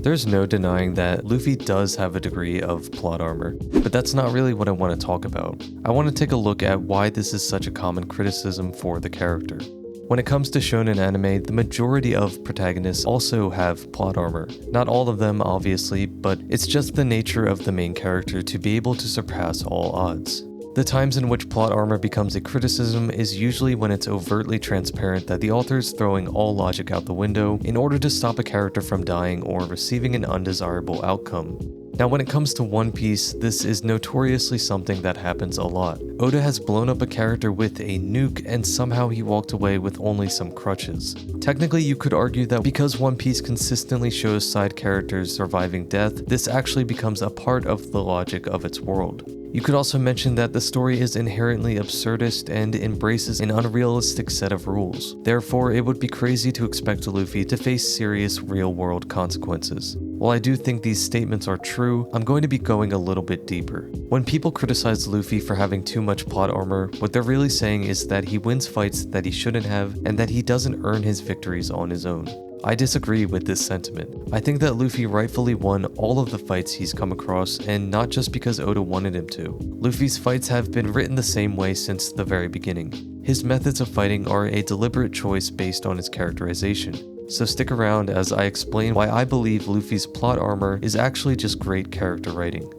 There's no denying that Luffy does have a degree of plot armor, but that's not really what I want to talk about. I want to take a look at why this is such a common criticism for the character. When it comes to shonen anime, the majority of protagonists also have plot armor. Not all of them, obviously, but it's just the nature of the main character to be able to surpass all odds. The times in which plot armor becomes a criticism is usually when it's overtly transparent that the author is throwing all logic out the window in order to stop a character from dying or receiving an undesirable outcome. Now when it comes to One Piece, this is notoriously something that happens a lot. Oda has blown up a character with a nuke and somehow he walked away with only some crutches. Technically you could argue that because One Piece consistently shows side characters surviving death, this actually becomes a part of the logic of its world. You could also mention that the story is inherently absurdist and embraces an unrealistic set of rules. Therefore, it would be crazy to expect Luffy to face serious real-world consequences. While I do think these statements are true, I'm going to be going a little bit deeper. When people criticize Luffy for having too much plot armor, what they're really saying is that he wins fights that he shouldn't have and that he doesn't earn his victories on his own. I disagree with this sentiment. I think that Luffy rightfully won all of the fights he's come across, and not just because Oda wanted him to. Luffy's fights have been written the same way since the very beginning. His methods of fighting are a deliberate choice based on his characterization. So stick around as I explain why I believe Luffy's plot armor is actually just great character writing.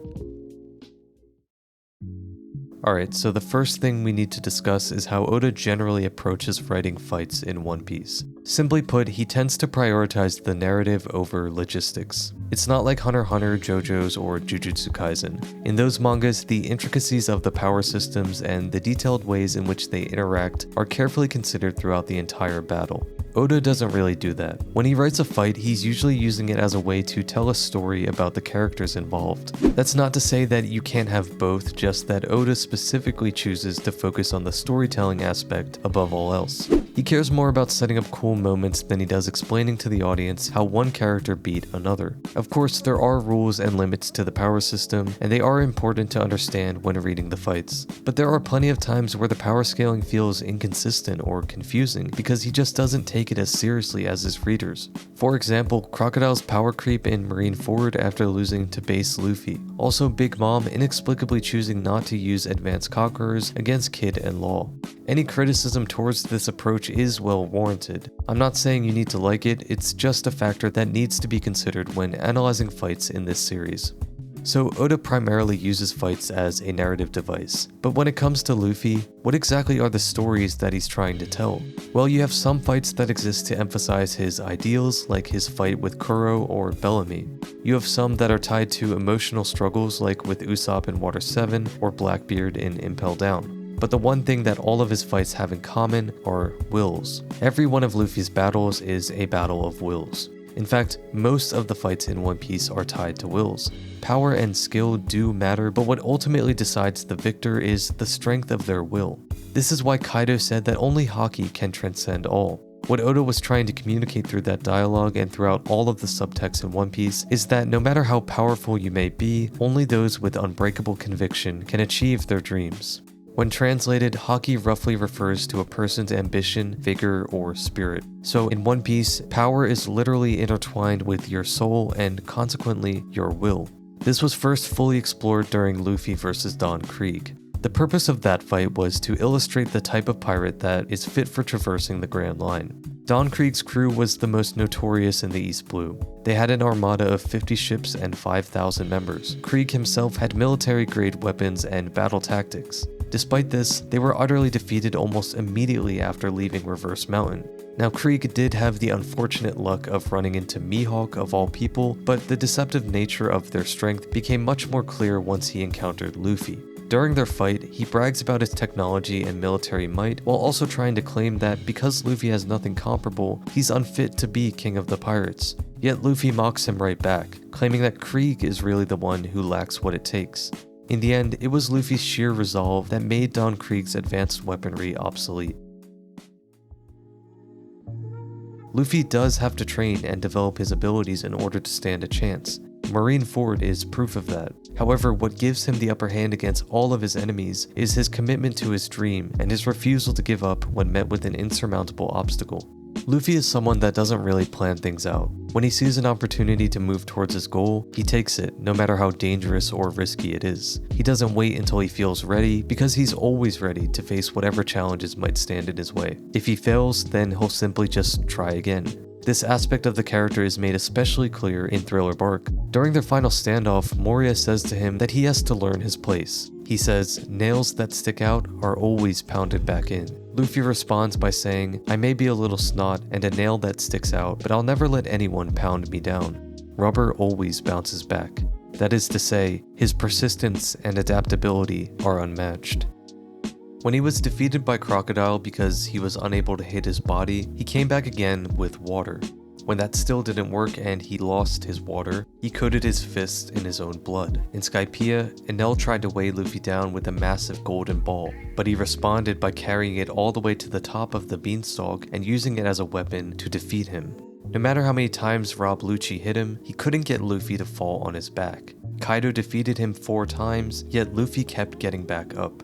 Alright, so the first thing we need to discuss is how Oda generally approaches writing fights in One Piece. Simply put, he tends to prioritize the narrative over logistics. It's not like Hunter x Hunter, JoJo's, or Jujutsu Kaisen. In those mangas, the intricacies of the power systems and the detailed ways in which they interact are carefully considered throughout the entire battle. Oda doesn't really do that. When he writes a fight, he's usually using it as a way to tell a story about the characters involved. That's not to say that you can't have both, just that Oda specifically chooses to focus on the storytelling aspect above all else. He cares more about setting up cool moments than he does explaining to the audience how one character beat another. Of course, there are rules and limits to the power system, and they are important to understand when reading the fights. But there are plenty of times where the power scaling feels inconsistent or confusing because he just doesn't take it as seriously as his readers. For example, Crocodile's power creep in Marineford after losing to base Luffy. Also Big Mom inexplicably choosing not to use advanced conquerors against Kid and Law. Any criticism towards this approach is well warranted. I'm not saying you need to like it, it's just a factor that needs to be considered when analyzing fights in this series. So Oda primarily uses fights as a narrative device. But when it comes to Luffy, what exactly are the stories that he's trying to tell? Well, you have some fights that exist to emphasize his ideals, like his fight with Kuro or Bellamy. You have some that are tied to emotional struggles, like with Usopp in Water 7 or Blackbeard in Impel Down. But the one thing that all of his fights have in common are wills. Every one of Luffy's battles is a battle of wills. In fact, most of the fights in One Piece are tied to wills. Power and skill do matter, but what ultimately decides the victor is the strength of their will. This is why Kaido said that only Haki can transcend all. What Oda was trying to communicate through that dialogue and throughout all of the subtext in One Piece is that no matter how powerful you may be, only those with unbreakable conviction can achieve their dreams. When translated, Haki roughly refers to a person's ambition, vigor, or spirit. So in One Piece, power is literally intertwined with your soul and consequently your will. This was first fully explored during Luffy vs. Don Krieg. The purpose of that fight was to illustrate the type of pirate that is fit for traversing the Grand Line. Don Krieg's crew was the most notorious in the East Blue. They had an armada of 50 ships and 5,000 members. Krieg himself had military-grade weapons and battle tactics. Despite this, they were utterly defeated almost immediately after leaving Reverse Mountain. Now Krieg did have the unfortunate luck of running into Mihawk of all people, but the deceptive nature of their strength became much more clear once he encountered Luffy. During their fight, he brags about his technology and military might, while also trying to claim that because Luffy has nothing comparable, he's unfit to be king of the pirates. Yet Luffy mocks him right back, claiming that Krieg is really the one who lacks what it takes. In the end, it was Luffy's sheer resolve that made Don Krieg's advanced weaponry obsolete. Luffy does have to train and develop his abilities in order to stand a chance. Marineford is proof of that. However, what gives him the upper hand against all of his enemies is his commitment to his dream and his refusal to give up when met with an insurmountable obstacle. Luffy is someone that doesn't really plan things out. When he sees an opportunity to move towards his goal, he takes it, no matter how dangerous or risky it is. He doesn't wait until he feels ready, because he's always ready to face whatever challenges might stand in his way. If he fails, then he'll simply just try again. This aspect of the character is made especially clear in Thriller Bark. During their final standoff, Moria says to him that he has to learn his place. He says, "Nails that stick out are always pounded back in." Luffy responds by saying, "I may be a little snot and a nail that sticks out, but I'll never let anyone pound me down. Rubber always bounces back." That is to say, his persistence and adaptability are unmatched. When he was defeated by Crocodile because he was unable to hit his body, he came back again with water. When that still didn't work and he lost his water, he coated his fists in his own blood. In Skypiea, Enel tried to weigh Luffy down with a massive golden ball, but he responded by carrying it all the way to the top of the beanstalk and using it as a weapon to defeat him. No matter how many times Rob Lucci hit him, he couldn't get Luffy to fall on his back. Kaido defeated him 4 times, yet Luffy kept getting back up.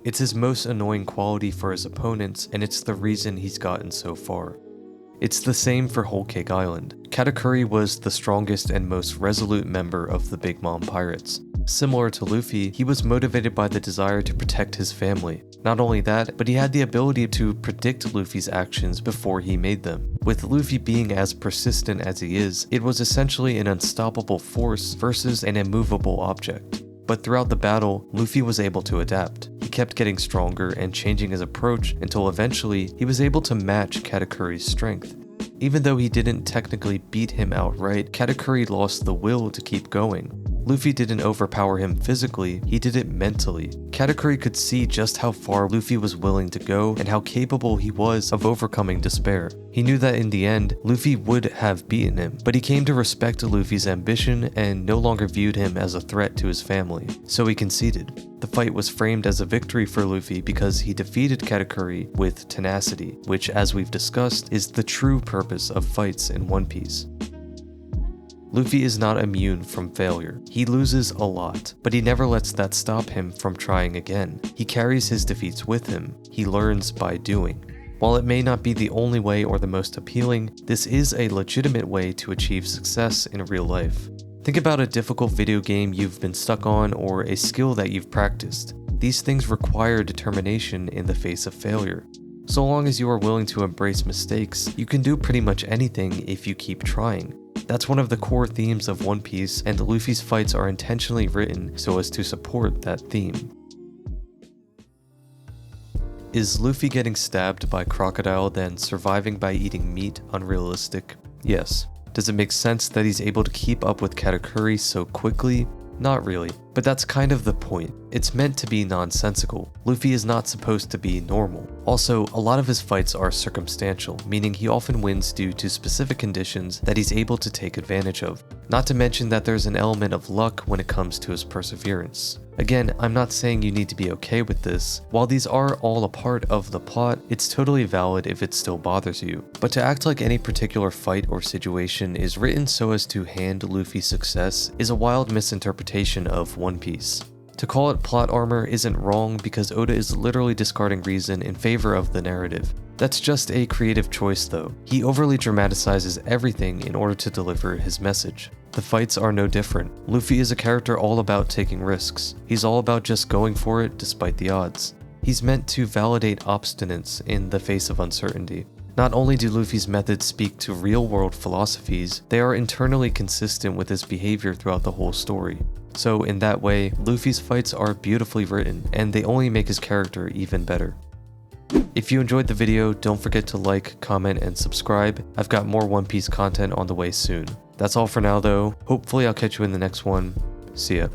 It's his most annoying quality for his opponents, and it's the reason he's gotten so far. It's the same for Whole Cake Island. Katakuri was the strongest and most resolute member of the Big Mom Pirates. Similar to Luffy, he was motivated by the desire to protect his family. Not only that, but he had the ability to predict Luffy's actions before he made them. With Luffy being as persistent as he is, it was essentially an unstoppable force versus an immovable object. But throughout the battle, Luffy was able to adapt. He kept getting stronger and changing his approach until eventually he was able to match Katakuri's strength. Even though he didn't technically beat him outright, Katakuri lost the will to keep going. Luffy didn't overpower him physically, he did it mentally. Katakuri could see just how far Luffy was willing to go and how capable he was of overcoming despair. He knew that in the end, Luffy would have beaten him, but he came to respect Luffy's ambition and no longer viewed him as a threat to his family, so he conceded. The fight was framed as a victory for Luffy because he defeated Katakuri with tenacity, which, as we've discussed, is the true purpose of fights in One Piece. Luffy is not immune from failure. He loses a lot, but he never lets that stop him from trying again. He carries his defeats with him. He learns by doing. While it may not be the only way or the most appealing, this is a legitimate way to achieve success in real life. Think about a difficult video game you've been stuck on or a skill that you've practiced. These things require determination in the face of failure. So long as you are willing to embrace mistakes, you can do pretty much anything if you keep trying. That's one of the core themes of One Piece, and Luffy's fights are intentionally written so as to support that theme. Is Luffy getting stabbed by Crocodile then surviving by eating meat unrealistic? Yes. Does it make sense that he's able to keep up with Katakuri so quickly? Not really, but that's kind of the point. It's meant to be nonsensical. Luffy is not supposed to be normal. Also, a lot of his fights are circumstantial, meaning he often wins due to specific conditions that he's able to take advantage of. Not to mention that there's an element of luck when it comes to his perseverance. Again, I'm not saying you need to be okay with this. While these are all a part of the plot, it's totally valid if it still bothers you. But to act like any particular fight or situation is written so as to hand Luffy's success is a wild misinterpretation of One Piece. To call it plot armor isn't wrong because Oda is literally discarding reason in favor of the narrative. That's just a creative choice though. He overly dramatizes everything in order to deliver his message. The fights are no different. Luffy is a character all about taking risks. He's all about just going for it despite the odds. He's meant to validate obstinance in the face of uncertainty. Not only do Luffy's methods speak to real-world philosophies, they are internally consistent with his behavior throughout the whole story. So in that way, Luffy's fights are beautifully written, and they only make his character even better. If you enjoyed the video, don't forget to like, comment, and subscribe. I've got more One Piece content on the way soon. That's all for now though. Hopefully I'll catch you in the next one. See ya.